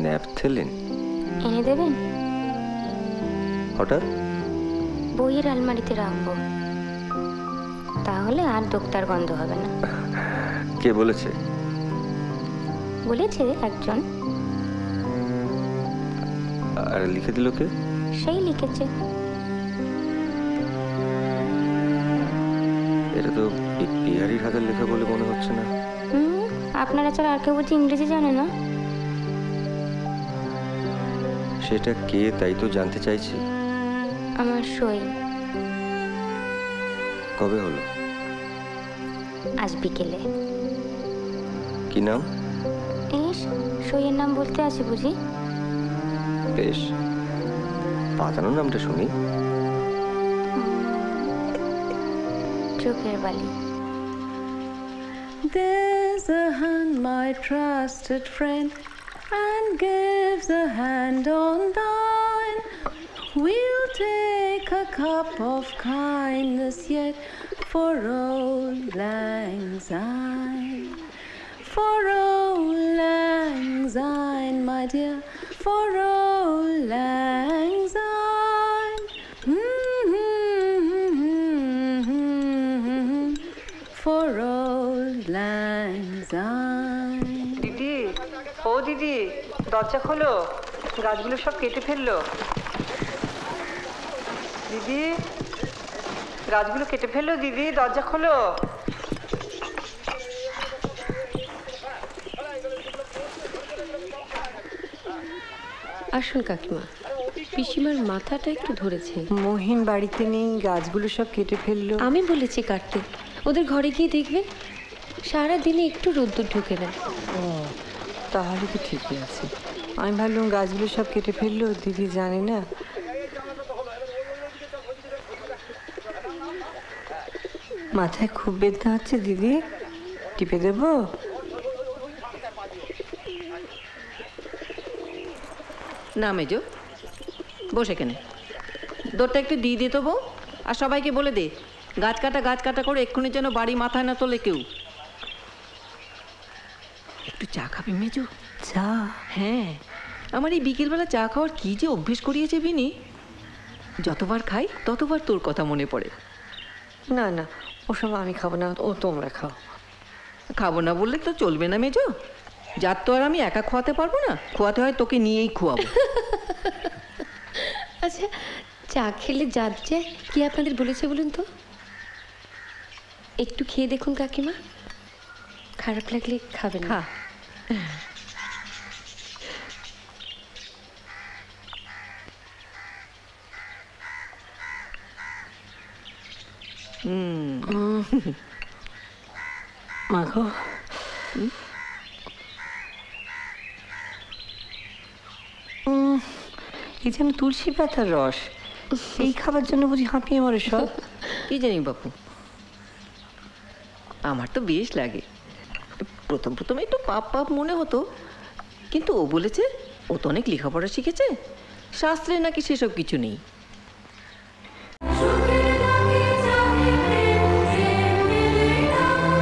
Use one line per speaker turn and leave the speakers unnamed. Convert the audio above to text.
Naphthalene
এনে দেবেন?
হঠাৎ?
বইয়ের আলমারিতে রাখবো, তাহলে আর দোক্তার গন্ধ হবে না।
কে বলেছে?
বলেছে একজন।
আর লিখে দিল কে?
সেই লিখেছে।
এটা তো বিহারির হাতের লেখা বলে মনে হচ্ছে না।
আপনারা ছাড়া আর কেউ বুঝি ইংরেজি জানে না?
সেটা কে তাই তো জানতে চাইছি।
আমার সই।
কবে হলো?
আজ বিকেলে।
কি নাম?
ইস, সইয়ের নাম বলতে আছে বুঝি?
বেশ, পাতানো নামটা শুনি।
চোখের বালি।
There's a hand, my trusted friend, and gives a hand on thine. We'll take a cup of kindness yet for old lang syne. For old lang syne, my dear, for old lang syne. For old lang syne.
দিদি, ও দিদি, দরজা খোলো, গাছগুলো সব কেটে ফেললো। দিদি, গাছগুলো কেটে ফেললো। দিদি, দরজা খোলো।
আসুন কাকিমা, পিসিমার মাথাটা একটু ধরেছে।
মহিন বাড়িতে নেই, গাছগুলো সব কেটে ফেললো।
আমি বলেছি কাটতে, ওদের ঘরে গিয়ে দেখবেন সারাদিনে একটু রোদ্দুর ঢুকে না।
ও, তাহলে তো ঠিকই আছে। আমি ভাবলাম গাছগুলো সব কেটে ফেললো, দিদি জানে না। মাথায় খুব বেদনা হচ্ছে দিদি, টিপে দেবো?
না মেজো, বসে কেনে দৌড়টা একটু দিয়ে দে তো বউ, আর সবাইকে বলে দে গাছ কাটা করে এক্ষুনি যেন বাড়ি মাথায় না তোলে কেউ। একটু চা খাবি মেজো?
চা?
হ্যাঁ, আমার এই বিকেলবেলা চা খাওয়ার কি যে অভ্যেস করিয়েছে বিনি, যতবার খাই ততবার তোর কথা মনে পড়ে।
না না, ওসব আমি খাবো না, ও তোমরা খাও।
খাবো না বললে তো চলবে না মেজো, যার তো আর আমি একা খোয়াতে পারবো না, খোয়াতে হয় তোকে নিয়েই খোয়াবো।
আচ্ছা, চা খেলে জাত যায় কি আপনাদের বলেছে বলুন তো? একটু খেয়ে দেখুন কাকিমা, খারাপ লাগলে খাবেন।
খা।
মাগো, এই যেন তুলসী পাতার রস, এই খাবার জন্য বুঝি হাঁপিয়ে মরে সব।
কি জানি বাপু, আমার তো বেশ লাগে। প্রথম একটু পাপ মনে হতো, কিন্তু ও বলেছে ও তো অনেক লেখাপড়া শিখেছে, শাস্ত্রে নাকি সেসব কিছু নেই।